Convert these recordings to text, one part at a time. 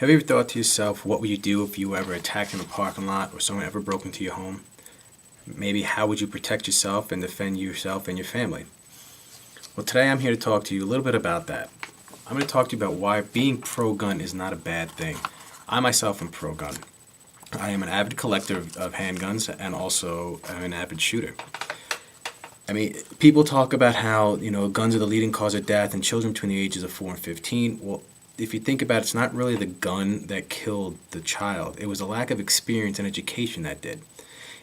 Have you ever thought to yourself, what would you do if you were ever attacked in a parking lot or someone ever broke into your home? Maybe how would you protect yourself and defend yourself and your family? Well, today I'm here to talk to you a little bit about that. I'm going to talk to you about why being pro-gun is not a bad thing. I myself am pro-gun. I am an avid collector of handguns and also am an avid shooter. I mean, people talk about how, guns are the leading cause of death in children between the ages of 4 and 15. Well, if you think about it, it's not really the gun that killed the child. It was a lack of experience and education that did.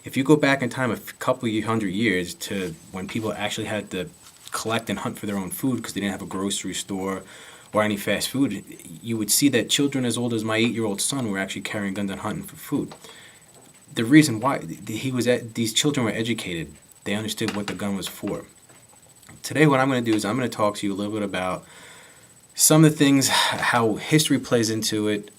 If you go back in time a couple of hundred years to when people actually had to collect and hunt for their own food because they didn't have a grocery store or any fast food, you would see that children as old as my 8-year-old son were actually carrying guns and hunting for food. The reason why these children were educated, they understood what the gun was for. Today what I'm going to do is I'm going to talk to you a little bit about some of the things, how history plays into it,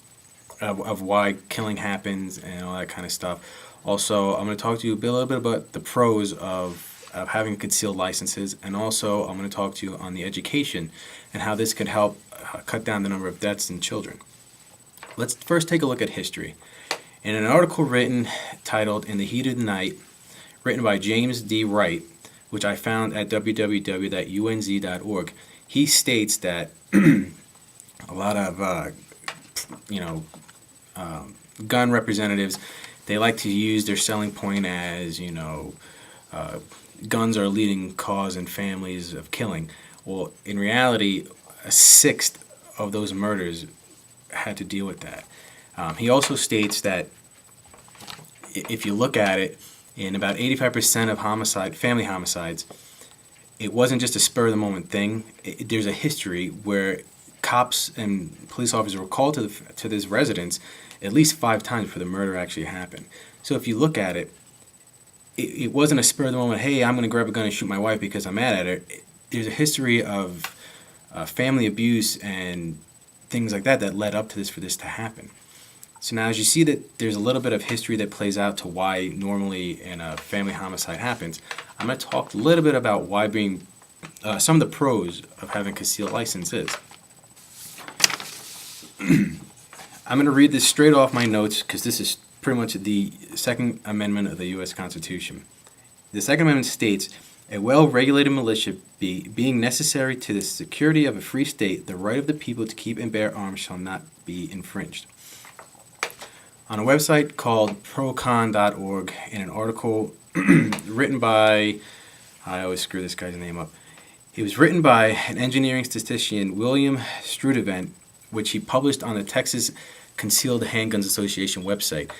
of why killing happens and all that kind of stuff. Also, I'm going to talk to you a little bit about the pros of having concealed licenses, and also I'm going to talk to you on the education and how this could help cut down the number of deaths in children. Let's first take a look at history. In an article titled "In the Heat of the Night," written by James D. Wright, which I found at www.unz.org, he states that a lot of gun representatives, they like to use their selling point as guns are a leading cause in families of killing. Well, in reality, a sixth of those murders had to deal with that. He also states that if you look at it, in about 85% of family homicides, it wasn't just a spur-of-the-moment thing. There's a history where cops and police officers were called to this residence at least 5 times before the murder actually happened. So if you look at it, it wasn't a spur-of-the-moment, hey, I'm going to grab a gun and shoot my wife because I'm mad at her. There's a history of family abuse and things like that led up to this for this to happen. So now as you see that there's a little bit of history that plays out to why normally in a family homicide happens, I'm going to talk a little bit about why some of the pros of having concealed license is. I'm going to read this straight off my notes because this is pretty much the Second Amendment of the U.S. Constitution. The Second Amendment states, "A well-regulated militia being necessary to the security of a free state, the right of the people to keep and bear arms shall not be infringed." On a website called procon.org, in an article written by, I always screw this guy's name up. It was written by an engineering statistician, William Strudevant, which he published on the Texas Concealed Handguns Association website.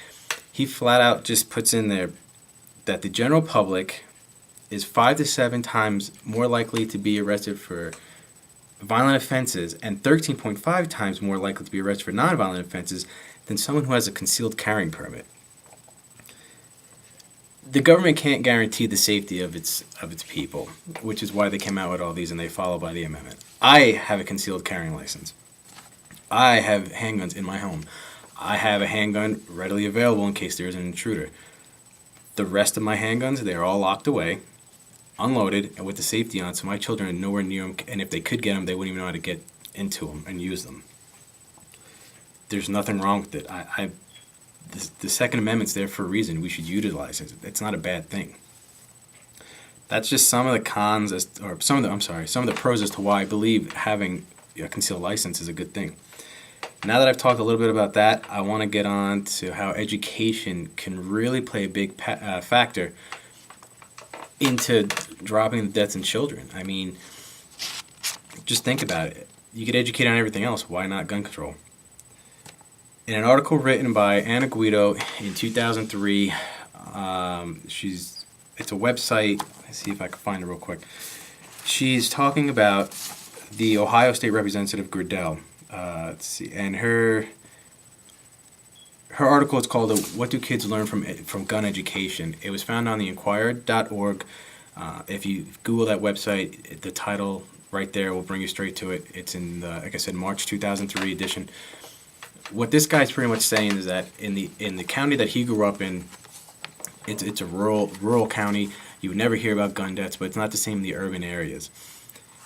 He flat out just puts in there that the general public is 5 to 7 times more likely to be arrested for violent offenses and 13.5 times more likely to be arrested for nonviolent offenses than someone who has a concealed carrying permit. The government can't guarantee the safety of its people, which is why they came out with all these and they follow by the amendment. I have a concealed carrying license. I have handguns in my home. I have a handgun readily available in case there is an intruder. The rest of my handguns, they're all locked away, unloaded, and with the safety on, so my children are nowhere near them, and if they could get them, they wouldn't even know how to get into them and use them. There's nothing wrong with it. The Second Amendment's there for a reason. We should utilize it. It's not a bad thing. That's just some of the cons, some of the pros as to why I believe having a concealed license is a good thing. Now that I've talked a little bit about that, I want to get on to how education can really play a big factor into dropping the deaths in children. I mean, just think about it. You get educated on everything else. Why not gun control? In an article written by Anna Guido in 2003, it's a website. Let's see if I can find it real quick. She's talking about the Ohio State Representative Gerdell. Let's see, and her article is called "What Do Kids Learn from Gun Education?" It was found on the Inquirer.org. If you Google that website, the title right there will bring you straight to it. It's in the, like I said, March 2003 edition. What this guy's pretty much saying is that in the county that he grew up in, it's a rural county. You would never hear about gun deaths, but it's not the same in the urban areas.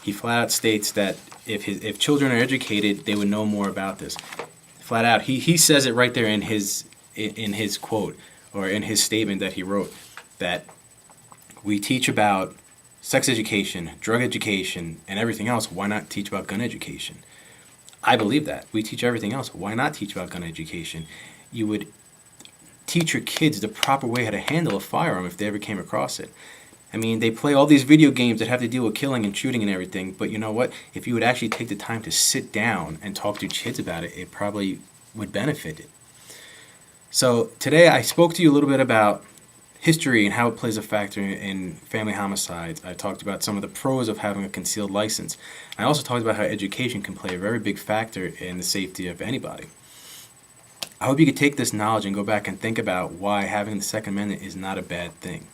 He flat out states that if children are educated, they would know more about this. flat out. He says it right there in his quote, or in his statement that he wrote, that we teach about sex education, drug education, and everything else. Why not teach about gun education? I believe that. We teach everything else. Why not teach about gun education? You would teach your kids the proper way how to handle a firearm if they ever came across it. I mean, they play all these video games that have to deal with killing and shooting and everything, but you know what? If you would actually take the time to sit down and talk to your kids about it, it probably would benefit it. So today I spoke to you a little bit about history and how it plays a factor in family homicides. I talked about some of the pros of having a concealed license. I also talked about how education can play a very big factor in the safety of anybody. I hope you could take this knowledge and go back and think about why having the Second Amendment is not a bad thing.